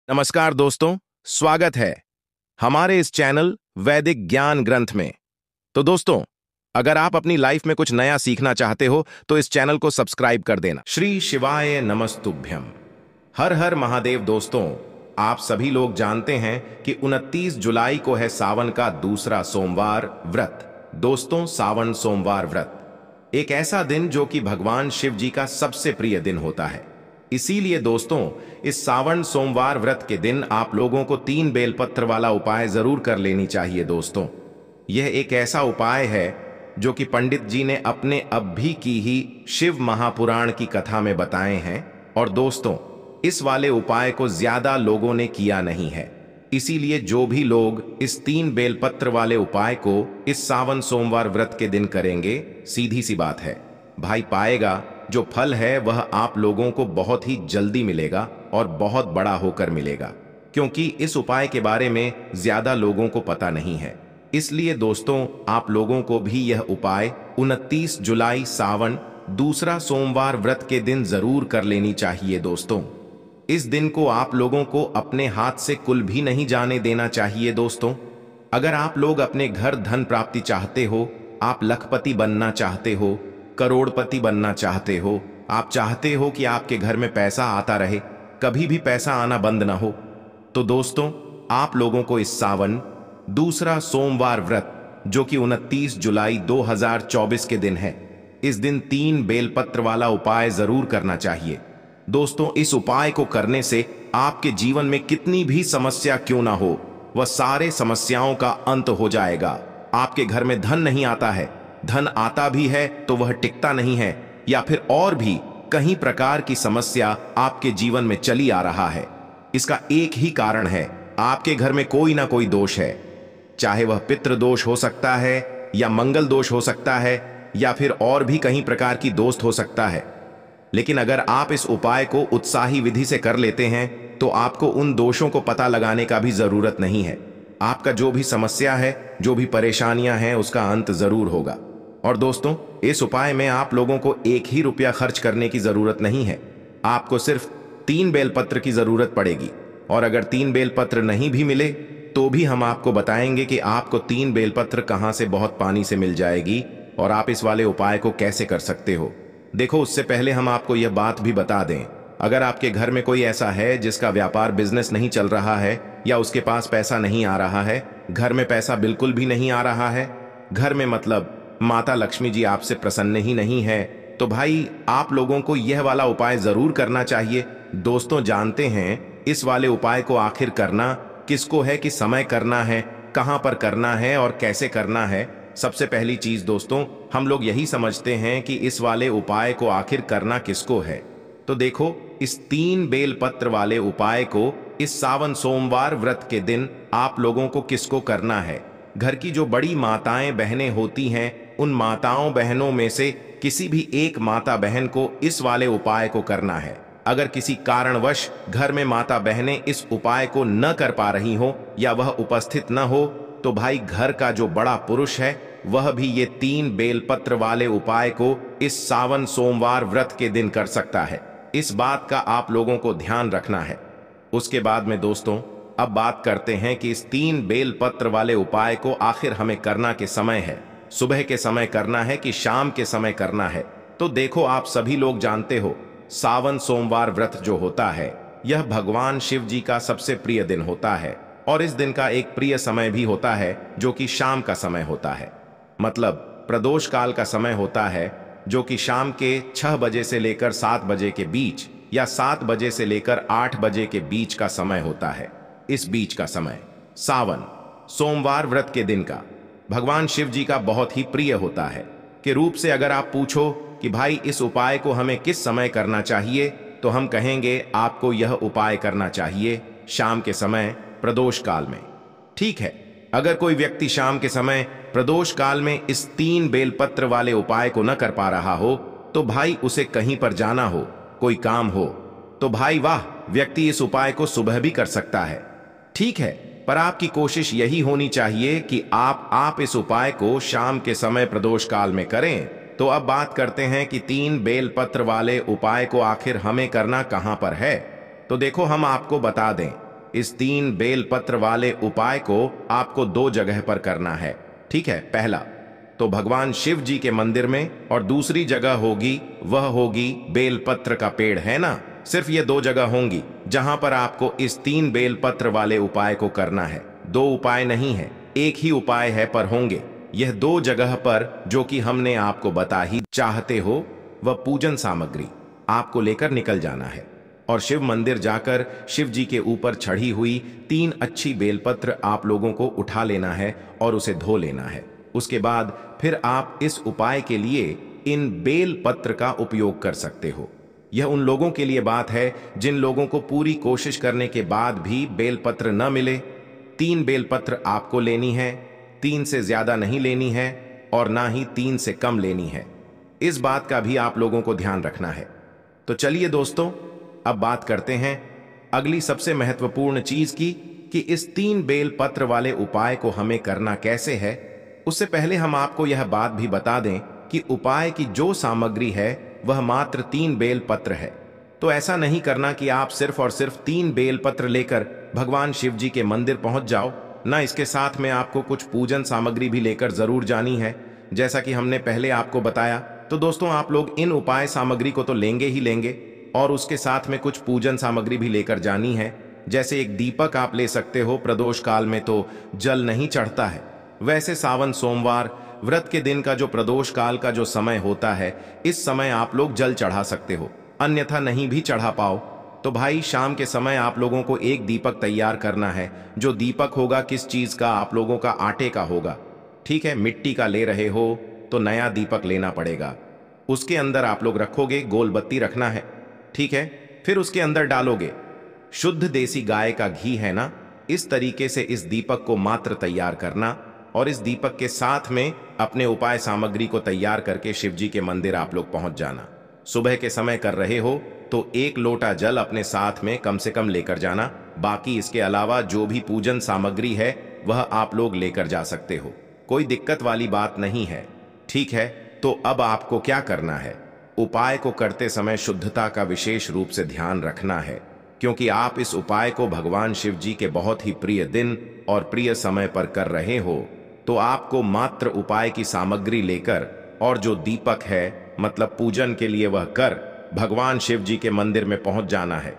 नमस्कार दोस्तों, स्वागत है हमारे इस चैनल वैदिक ज्ञान ग्रंथ में। तो दोस्तों, अगर आप अपनी लाइफ में कुछ नया सीखना चाहते हो तो इस चैनल को सब्सक्राइब कर देना। श्री शिवाय नमस्तुभ्यम। हर हर महादेव। दोस्तों, आप सभी लोग जानते हैं कि 29 जुलाई को है सावन का दूसरा सोमवार व्रत। दोस्तों, सावन सोमवार व्रत एक ऐसा दिन जो कि भगवान शिव जी का सबसे प्रिय दिन होता है। इसीलिए दोस्तों, इस सावन सोमवार व्रत के दिन आप लोगों को 3 बेलपत्र वाला उपाय जरूर कर लेनी चाहिए। दोस्तों, यह एक ऐसा उपाय है जो कि पंडित जी ने अपने अभी की ही शिव महापुराण की कथा में बताए हैं। और दोस्तों, इस वाले उपाय को ज्यादा लोगों ने किया नहीं है। इसीलिए जो भी लोग इस 3 बेलपत्र वाले उपाय को इस सावन सोमवार व्रत के दिन करेंगे, सीधी सी बात है भाई, पाएगा जो फल है वह आप लोगों को बहुत ही जल्दी मिलेगा और बहुत बड़ा होकर मिलेगा, क्योंकि इस उपाय के बारे में ज्यादा लोगों को पता नहीं है। इसलिए दोस्तों, आप लोगों को भी यह उपाय 29 जुलाई सावन दूसरा सोमवार व्रत के दिन जरूर कर लेनी चाहिए। दोस्तों, इस दिन को आप लोगों को अपने हाथ से कुल भी नहीं जाने देना चाहिए। दोस्तों, अगर आप लोग अपने घर धन प्राप्ति चाहते हो, आप लखपति बनना चाहते हो, करोड़पति बनना चाहते हो, आप चाहते हो कि आपके घर में पैसा आता रहे, कभी भी पैसा आना बंद ना हो, तो दोस्तों, आप लोगों को इस सावन दूसरा सोमवार व्रत जो कि 29 जुलाई 2024 के दिन है, इस दिन 3 बेलपत्र वाला उपाय जरूर करना चाहिए। दोस्तों, इस उपाय को करने से आपके जीवन में कितनी भी समस्या क्यों ना हो, वह सारे समस्याओं का अंत हो जाएगा। आपके घर में धन नहीं आता है, धन आता भी है तो वह टिकता नहीं है, या फिर और भी कहीं प्रकार की समस्या आपके जीवन में चली आ रहा है। इसका एक ही कारण है, आपके घर में कोई ना कोई दोष है। चाहे वह पितृ दोष हो सकता है, या मंगल दोष हो सकता है, या फिर और भी कहीं प्रकार की दोष हो सकता है। लेकिन अगर आप इस उपाय को उत्साही विधि से कर लेते हैं तो आपको उन दोषों को पता लगाने का भी जरूरत नहीं है। आपका जो भी समस्या है, जो भी परेशानियां हैं, उसका अंत जरूर होगा। और दोस्तों, इस उपाय में आप लोगों को 1 ही रुपया खर्च करने की जरूरत नहीं है। आपको सिर्फ 3 बेलपत्र की जरूरत पड़ेगी। और अगर 3 बेलपत्र नहीं भी मिले तो भी हम आपको बताएंगे कि आपको 3 बेलपत्र कहां से बहुत पानी से मिल जाएगी और आप इस वाले उपाय को कैसे कर सकते हो। देखो, उससे पहले हम आपको यह बात भी बता दें, अगर आपके घर में कोई ऐसा है जिसका व्यापार बिजनेस नहीं चल रहा है, या उसके पास पैसा नहीं आ रहा है, घर में पैसा बिल्कुल भी नहीं आ रहा है, घर में मतलब माता लक्ष्मी जी आपसे प्रसन्न ही नहीं है, तो भाई आप लोगों को यह वाला उपाय जरूर करना चाहिए। दोस्तों, जानते हैं इस वाले उपाय को आखिर करना किसको है, कि समय करना है, कहां पर करना है और कैसे करना है। सबसे पहली चीज दोस्तों, हम लोग यही समझते हैं कि इस वाले उपाय को आखिर करना किसको है। तो देखो, इस 3 बेलपत्र वाले उपाय को इस सावन सोमवार व्रत के दिन आप लोगों को किसको करना है। घर की जो बड़ी माताएं बहनें होती हैं, उन माताओं बहनों में से किसी भी एक माता बहन को इस वाले उपाय को करना है। अगर किसी कारणवश घर में माता बहनें इस उपाय को न कर पा रही हो, या वह उपस्थित न हो, तो भाई घर का जो बड़ा पुरुष है वह भी ये 3 बेलपत्र वाले उपाय को इस सावन सोमवार व्रत के दिन कर सकता है। इस बात का आप लोगों को ध्यान रखना है। उसके बाद में दोस्तों, अब बात करते हैं कि इस 3 बेलपत्र वाले उपाय को आखिर हमें करना के समय है, सुबह के समय करना है कि शाम के समय करना है। तो देखो, आप सभी लोग जानते हो, सावन सोमवार व्रत जो होता है, यह भगवान शिव जी का सबसे प्रिय दिन होता है। और इस दिन का एक प्रिय समय भी होता है जो कि शाम का समय होता है, मतलब प्रदोष काल का समय होता है, जो कि शाम के 6 बजे से लेकर 7 बजे के बीच, या 7 बजे से लेकर 8 बजे के बीच का समय होता है। इस बीच का समय सावन सोमवार व्रत के दिन का भगवान शिव जी का बहुत ही प्रिय होता है। के रूप से अगर आप पूछो कि भाई इस उपाय को हमें किस समय करना चाहिए, तो हम कहेंगे आपको यह उपाय करना चाहिए शाम के समय, प्रदोष काल में। ठीक है, अगर कोई व्यक्ति शाम के समय प्रदोष काल में इस 3 बेलपत्र वाले उपाय को न कर पा रहा हो, तो भाई उसे कहीं पर जाना हो, कोई काम हो, तो भाई वाह, व्यक्ति इस उपाय को सुबह भी कर सकता है। ठीक है, पर आपकी कोशिश यही होनी चाहिए कि आप इस उपाय को शाम के समय प्रदोष काल में करें। तो अब बात करते हैं कि 3 बेलपत्र वाले उपाय को आखिर हमें करना कहां पर है। तो देखो, हम आपको बता दें, इस 3 बेलपत्र वाले उपाय को आपको 2 जगह पर करना है। ठीक है, पहला तो भगवान शिव जी के मंदिर में, और दूसरी जगह होगी वह होगी बेलपत्र का पेड़, है ना। सिर्फ ये 2 जगह होंगी जहां पर आपको इस 3 बेलपत्र वाले उपाय को करना है। 2 उपाय नहीं है, एक ही उपाय है, पर होंगे यह 2 जगह पर जो कि हमने आपको बता ही। चाहते हो वह पूजन सामग्री आपको लेकर निकल जाना है और शिव मंदिर जाकर शिव जी के ऊपर चढ़ी हुई 3 अच्छी बेलपत्र आप लोगों को उठा लेना है और उसे धो लेना है। उसके बाद फिर आप इस उपाय के लिए इन बेलपत्र का उपयोग कर सकते हो। यह उन लोगों के लिए बात है जिन लोगों को पूरी कोशिश करने के बाद भी बेलपत्र न मिले। 3 बेलपत्र आपको लेनी है, 3 से ज्यादा नहीं लेनी है और ना ही 3 से कम लेनी है। इस बात का भी आप लोगों को ध्यान रखना है। तो चलिए दोस्तों, अब बात करते हैं अगली सबसे महत्वपूर्ण चीज की कि इस 3 बेलपत्र वाले उपाय को हमें करना कैसे है। उससे पहले हम आपको यह बात भी बता दें कि उपाय की जो सामग्री है वह मात्र 3 बेलपत्र है। तो ऐसा नहीं करना कि आप सिर्फ और सिर्फ 3 बेलपत्र लेकर भगवान शिव जी के मंदिर पहुंच जाओ ना। इसके साथ में आपको कुछ पूजन सामग्री भी लेकर जरूर जानी है, जैसा कि हमने पहले आपको बताया। तो दोस्तों, आप लोग इन उपाय सामग्री को तो लेंगे ही लेंगे और उसके साथ में कुछ पूजन सामग्री भी लेकर जानी है। जैसे एक दीपक आप ले सकते हो, प्रदोष काल में तो जल नहीं चढ़ता है। वैसे सावन सोमवार व्रत के दिन का जो प्रदोष काल का जो समय होता है, इस समय आप लोग जल चढ़ा सकते हो। अन्यथा नहीं भी चढ़ा पाओ तो भाई शाम के समय आप लोगों को एक दीपक तैयार करना है। जो दीपक होगा किस चीज का, आप लोगों का आटे का होगा। ठीक है, मिट्टी का ले रहे हो तो नया दीपक लेना पड़ेगा। उसके अंदर आप लोग रखोगे, गोल बत्ती रखना है। ठीक है, फिर उसके अंदर डालोगे शुद्ध देसी गाय का घी, है ना। इस तरीके से इस दीपक को मात्र तैयार करना और इस दीपक के साथ में अपने उपाय सामग्री को तैयार करके शिव जी के मंदिर आप लोग पहुंच जाना। सुबह के समय कर रहे हो तो 1 लोटा जल अपने साथ में कम से कम लेकर जाना। बाकी इसके अलावा जो भी पूजन सामग्री है वह आप लोग लेकर जा सकते हो, कोई दिक्कत वाली बात नहीं है। ठीक है, तो अब आपको क्या करना है, उपाय को करते समय शुद्धता का विशेष रूप से ध्यान रखना है, क्योंकि आप इस उपाय को भगवान शिव जी के बहुत ही प्रिय दिन और प्रिय समय पर कर रहे हो। तो आपको मात्र उपाय की सामग्री लेकर और जो दीपक है मतलब पूजन के लिए वह कर भगवान शिव जी के मंदिर में पहुंच जाना है।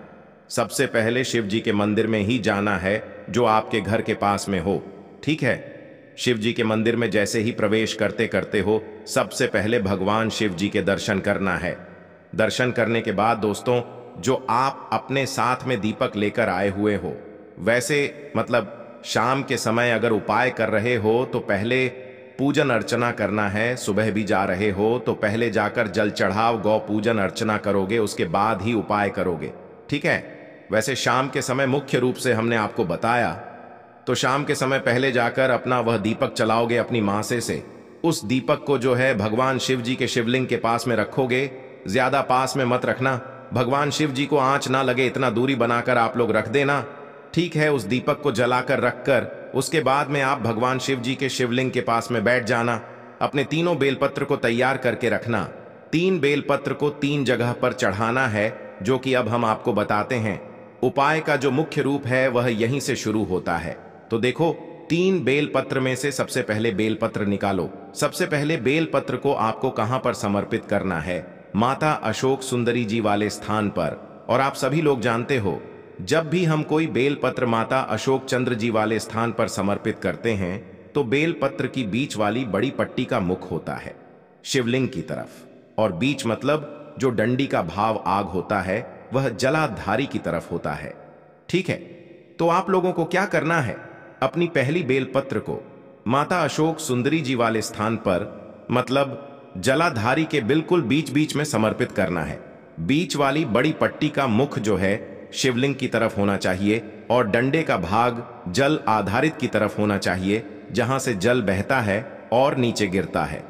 सबसे पहले शिव जी के मंदिर में ही जाना है जो आपके घर के पास में हो। ठीक है, शिव जी के मंदिर में जैसे ही प्रवेश करते करते हो, सबसे पहले भगवान शिव जी के दर्शन करना है। दर्शन करने के बाद दोस्तों, जो आप अपने साथ में दीपक लेकर आए हुए हो, वैसे मतलब शाम के समय अगर उपाय कर रहे हो तो पहले पूजन अर्चना करना है। सुबह भी जा रहे हो तो पहले जाकर जल चढ़ाव, गौ पूजन अर्चना करोगे, उसके बाद ही उपाय करोगे। ठीक है, वैसे शाम के समय मुख्य रूप से हमने आपको बताया, तो शाम के समय पहले जाकर अपना वह दीपक चलाओगे अपनी मासे से। उस दीपक को जो है भगवान शिव जी के शिवलिंग के पास में रखोगे, ज्यादा पास में मत रखना, भगवान शिव जी को आंच ना लगे इतना दूरी बनाकर आप लोग रख देना। ठीक है, उस दीपक को जलाकर रखकर उसके बाद में आप भगवान शिव जी के शिवलिंग के पास में बैठ जाना। अपने 3 बेलपत्र को तैयार करके रखना। 3 बेलपत्र को 3 जगह पर चढ़ाना है, जो कि अब हम आपको बताते हैं। उपाय का जो मुख्य रूप है वह यहीं से शुरू होता है। तो देखो, 3 बेलपत्र में से सबसे पहले बेलपत्र निकालो। सबसे पहले बेलपत्र को आपको कहां पर समर्पित करना है, माता अशोक सुंदरी जी वाले स्थान पर। और आप सभी लोग जानते हो, जब भी हम कोई बेलपत्र माता अशोक चंद्र जी वाले स्थान पर समर्पित करते हैं तो बेलपत्र की बीच वाली बड़ी पट्टी का मुख होता है शिवलिंग की तरफ, और बीच मतलब जो डंडी का भाव आग होता है वह जलाधारी की तरफ होता है। ठीक है, तो आप लोगों को क्या करना है, अपनी पहली बेलपत्र को माता अशोक सुंदरी जी वाले स्थान पर मतलब जलाधारी के बिल्कुल बीच बीच में समर्पित करना है। बीच वाली बड़ी पट्टी का मुख जो है शिवलिंग की तरफ होना चाहिए और डंडे का भाग जल आधारित की तरफ होना चाहिए, जहां से जल बहता है और नीचे गिरता है।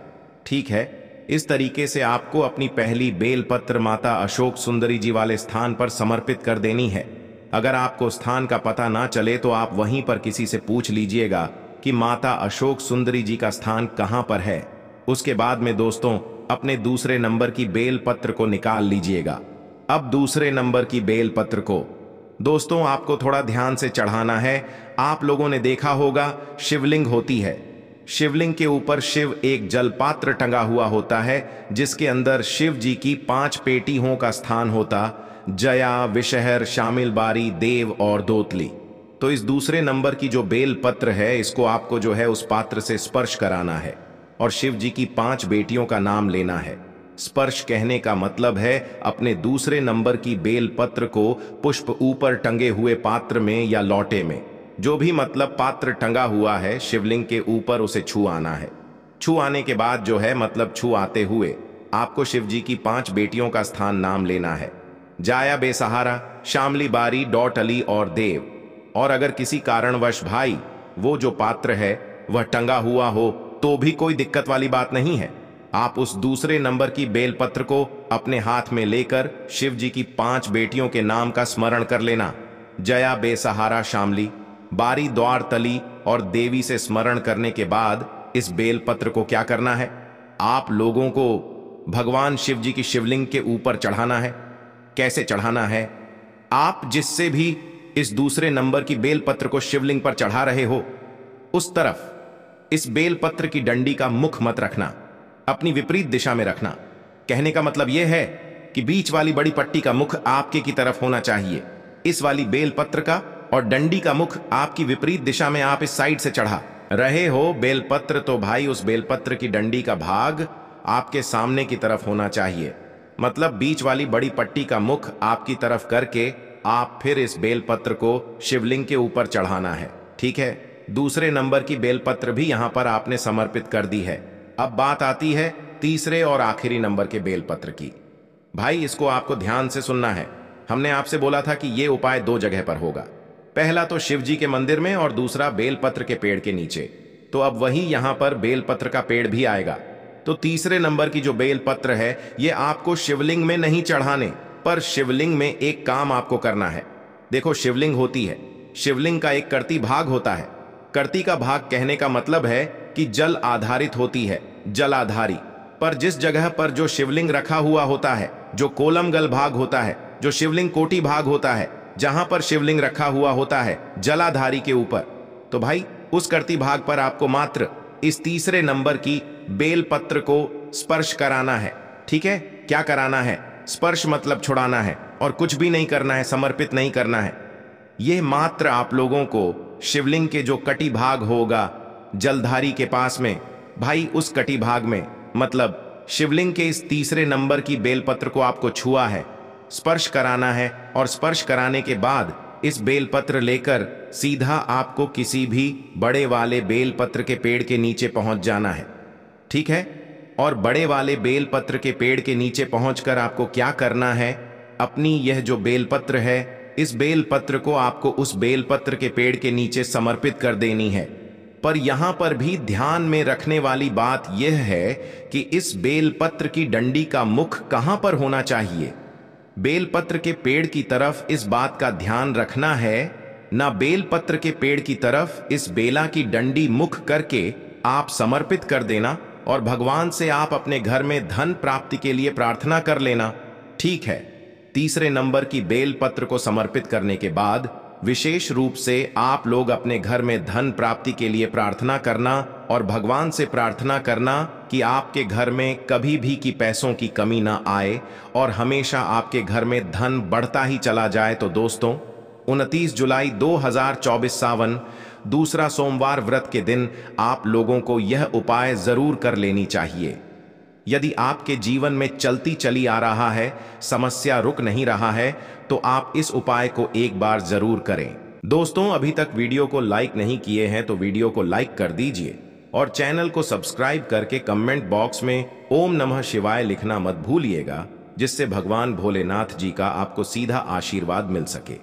ठीक है, इस तरीके से आपको अपनी पहली बेलपत्र माता अशोक सुंदरी जी वाले स्थान पर समर्पित कर देनी है। अगर आपको स्थान का पता ना चले तो आप वहीं पर किसी से पूछ लीजिएगा कि माता अशोक सुंदरी जी का स्थान कहां पर है। उसके बाद में दोस्तों, अपने दूसरे नंबर की बेलपत्र को निकाल लीजिएगा। अब दूसरे नंबर की बेलपत्र को दोस्तों, आपको थोड़ा ध्यान से चढ़ाना है। आप लोगों ने देखा होगा शिवलिंग होती है। शिवलिंग के ऊपर शिव एक जलपात्र टंगा हुआ होता है, जिसके अंदर शिव जी की 5 पेटियों का स्थान होता, जया, विषहर, शामिल बारी, देव और दोतली। तो इस दूसरे नंबर की जो बेल पत्र है, इसको आपको जो है उस पात्र से स्पर्श कराना है और शिव जी की 5 बेटियों का नाम लेना है। स्पर्श कहने का मतलब है अपने दूसरे नंबर की बेल पत्र को पुष्प ऊपर टंगे हुए पात्र में या लोटे में, जो भी मतलब पात्र टंगा हुआ है शिवलिंग के ऊपर, उसे छू आना है। छू आने के बाद जो है मतलब छू आते हुए आपको शिव जी की 5 बेटियों का स्थान नाम लेना है, जाया, बेसहारा, शामली बारी, डॉटली और देव। और अगर किसी कारणवश भाई वो जो पात्र है वह टंगा हुआ हो तो भी कोई दिक्कत वाली बात नहीं है। आप उस दूसरे नंबर की बेलपत्र को अपने हाथ में लेकर शिव जी की 5 बेटियों के नाम का स्मरण कर लेना। जया, बेसहारा, शामली बारी, द्वारतली और देवी से स्मरण करने के बाद इस बेलपत्र को क्या करना है, आप लोगों को भगवान शिव जी की शिवलिंग के ऊपर चढ़ाना है। कैसे चढ़ाना है, आप जिससे भी इस दूसरे नंबर की बेलपत्र को शिवलिंग पर चढ़ा रहे हो, उस तरफ इस बेलपत्र की डंडी का मुख मत रखना, अपनी विपरीत दिशा में रखना। कहने का मतलब यह है कि बीच वाली बड़ी पट्टी का मुख आपके की तरफ होना चाहिए, इस वाली बेलपत्र का, और डंडी का मुख आपकी विपरीत दिशा में आप इस साइड से चढ़ा रहे हो बेलपत्र, तो भाई उस बेलपत्र की डंडी का भाग आपके सामने की तरफ होना चाहिए। मतलब बीच वाली बड़ी पट्टी का मुख आपकी तरफ करके आप फिर इस बेलपत्र को शिवलिंग के ऊपर चढ़ाना है। ठीक है, दूसरे नंबर की बेलपत्र भी यहां पर आपने समर्पित कर दी है। अब बात आती है तीसरे और आखिरी नंबर के बेलपत्र की। भाई इसको आपको ध्यान से सुनना है। हमने आपसे बोला था कि यह उपाय 2 जगह पर होगा, पहला तो शिव जी के मंदिर में और दूसरा बेलपत्र के पेड़ के नीचे। तो अब वही यहां पर बेलपत्र का पेड़ भी आएगा। तो तीसरे नंबर की जो बेलपत्र है ये आपको शिवलिंग में नहीं चढ़ाने, पर शिवलिंग में एक काम आपको करना है। देखो शिवलिंग होती है, शिवलिंग का एक कर्ती भाग होता है। कर्ती का भाग कहने का मतलब है कि जल आधारित होती है, जलाधारी। पर जिस जगह पर जो शिवलिंग रखा हुआ होता है, जो कोलमगल भाग होता है, जो शिवलिंग कोटी भाग होता है, जहां पर शिवलिंग रखा हुआ होता है जलाधारी के ऊपर, तो भाई उस कर्ती भाग पर आपको मात्र इस तीसरे नंबर की बेलपत्र को स्पर्श कराना है। ठीक है, क्या कराना है, स्पर्श मतलब छुड़ाना है और कुछ भी नहीं करना है, समर्पित नहीं करना है। यह मात्र आप लोगों को शिवलिंग के जो कटी भाग होगा जलधारी के पास में, भाई उस कटी भाग में मतलब शिवलिंग के इस तीसरे नंबर की बेलपत्र को आपको छुआ है, स्पर्श कराना है, और स्पर्श कराने के बाद इस बेलपत्र लेकर सीधा आपको किसी भी बड़े वाले बेलपत्र के पेड़ के नीचे पहुंच जाना है। ठीक है, और बड़े वाले बेलपत्र के पेड़ के नीचे पहुंचकर आपको क्या करना है, अपनी यह जो बेलपत्र है, इस बेलपत्र को आपको उस बेलपत्र के पेड़ के नीचे समर्पित कर देनी है। पर यहां पर भी ध्यान में रखने वाली बात यह है कि इस बेलपत्र की डंडी का मुख कहां पर होना चाहिए। बेलपत्र के पेड़ की तरफ इस बात का ध्यान रखना है, ना बेलपत्र के पेड़ की तरफ इस बेला की डंडी मुख करके आप समर्पित कर देना और भगवान से आप अपने घर में धन प्राप्ति के लिए प्रार्थना कर लेना। ठीक है, तीसरे नंबर की बेलपत्र को समर्पित करने के बाद विशेष रूप से आप लोग अपने घर में धन प्राप्ति के लिए प्रार्थना करना और भगवान से प्रार्थना करना कि आपके घर में कभी भी की पैसों की कमी ना आए और हमेशा आपके घर में धन बढ़ता ही चला जाए। तो दोस्तों 29 जुलाई 2024 सावन दूसरा सोमवार व्रत के दिन आप लोगों को यह उपाय जरूर कर लेनी चाहिए। यदि आपके जीवन में चलती चली आ रहा है, समस्या रुक नहीं रहा है, तो आप इस उपाय को एक बार जरूर करें। दोस्तों अभी तक वीडियो को लाइक नहीं किए हैं तो वीडियो को लाइक कर दीजिए और चैनल को सब्सक्राइब करके कमेंट बॉक्स में ओम नमः शिवाय लिखना मत भूलिएगा, जिससे भगवान भोलेनाथ जी का आपको सीधा आशीर्वाद मिल सके।